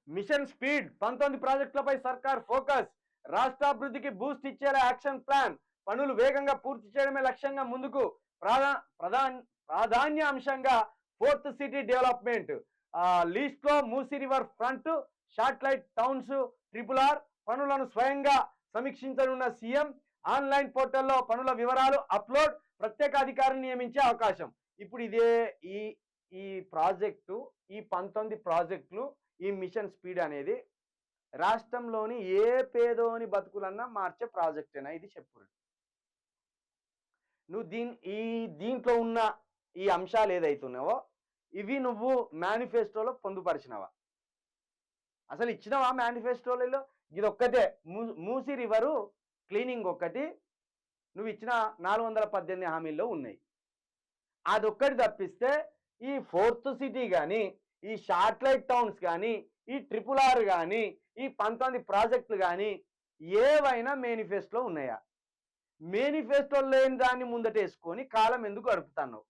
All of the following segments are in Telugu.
మిషన్ స్పీడ్ 19 ప్రాజెక్టులపై సర్కార్ ఫోకస్. రాష్ట్రాభివృద్ధికి బూస్ట్ ఇచ్చేలా యాక్షన్ ప్లాన్. పనులు వేగంగా పూర్తి చేయడమే లక్ష్యంగా ముందుకు. ప్రాధాన్య అంశంగా ఫోర్త్ సిటీ డెవలప్మెంట్. లీస్ట్ లో Musi river front, satellite towns, RRR పనులను స్వయంగా సమీక్షించనున్న సీఎం. ఆన్లైన్ పోర్టల్లో పనుల వివరాలు అప్లోడ్. ప్రత్యేక అధికారిని నియమించే అవకాశం. ఇప్పుడు ఇదే ఈ ఈ ప్రాజెక్టు, ఈ 19 ప్రాజెక్టులు, ఈ మిషన్ స్పీడ్ అనేది రాష్ట్రంలోని ఏ పేదోని బతుకులన్నా మార్చే ప్రాజెక్టేనా ఇది? చెప్పు. నువ్వు దీంట్లో ఉన్న ఈ అంశాలు ఏదైతున్నావో ఇవి నువ్వు మేనిఫెస్టోలో పొందుపరిచినవా? అసలు ఇచ్చినవా మేనిఫెస్టోలలో? ఇది ఒక్కటే, మూసీ రివరు క్లీనింగ్ ఒక్కటి నువ్వు ఇచ్చిన 418 హామీల్లో ఉన్నాయి. అదొక్కటి తప్పిస్తే ఈ ఫోర్త్ సిటీ కానీ, ఈ శాటిలైట్ టౌన్స్ కానీ, ఈ RRR కానీ, ఈ 19 ప్రాజెక్టులు కానీ ఏవైనా మేనిఫెస్టోలో ఉన్నాయా? మేనిఫెస్టో లేని దాన్ని ముందటేసుకొని కాలం ఎందుకు గడుపుతున్నావు?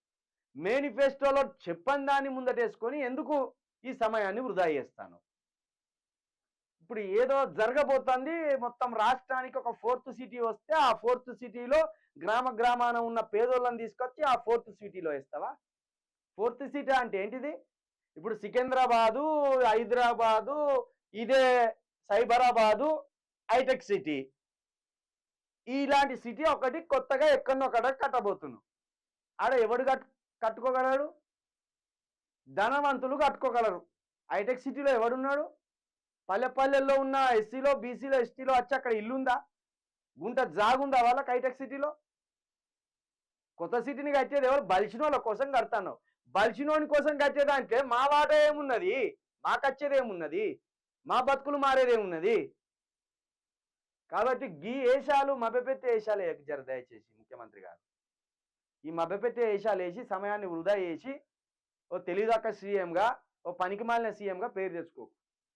మేనిఫెస్టోలో చెప్పని దాన్ని ముందటేసుకొని ఎందుకు ఈ సమయాన్ని వృధా చేస్తాను? ఇప్పుడు ఏదో జరగబోతుంది, మొత్తం రాష్ట్రానికి ఒక ఫోర్త్ సిటీ వస్తే ఆ ఫోర్త్ సిటీలో గ్రామాన ఉన్న పేదోళ్ళని తీసుకొచ్చి ఆ ఫోర్త్ సిటీలో వేస్తావా? ఫోర్త్ సిటీ అంటే ఏంటిది? ఇప్పుడు సికింద్రాబాదు, హైదరాబాదు, ఇదే సైబరాబాదు, హైటెక్ సిటీ, ఇలాంటి సిటీ ఒకటి కొత్తగా ఎక్కడో ఒకటి కట్టబోతున్నావు. ఆడ ఎవడు కట్టుకోగలడు? ధనవంతులు కట్టుకోగలరు. హైటెక్ సిటీలో ఎవడున్నాడు? పల్లెల్లో ఉన్న ఎస్సీలో, బీసీలో, ఎస్టీలో వచ్చి అక్కడ ఇల్లుందా? గుంట జాగుందా వాళ్ళకి హైటెక్ సిటీలో? కొత్త సిటీని కట్టేది ఎవరు? బలిసినోళ్ళ కోసం కడతాను. బలిసినోని కోసం కట్టేదానికే మా వాట ఏమున్నది? మాకచ్చేది ఏమున్నది? మా బతుకులు మారేదేమున్నది? కాబట్టి గీ ఏషాలు మభ్యపెట్టే ఏషాలు జర దయచేసి ముఖ్యమంత్రి గారు, ఈ మభ్యపెట్టే ఏషాలు వేసి సమయాన్ని వృధా చేసి ఓ తెలివితక్క సీఎంగా, ఓ పనికిమాలిన సీఎంగా పేరు తెచ్చుకో.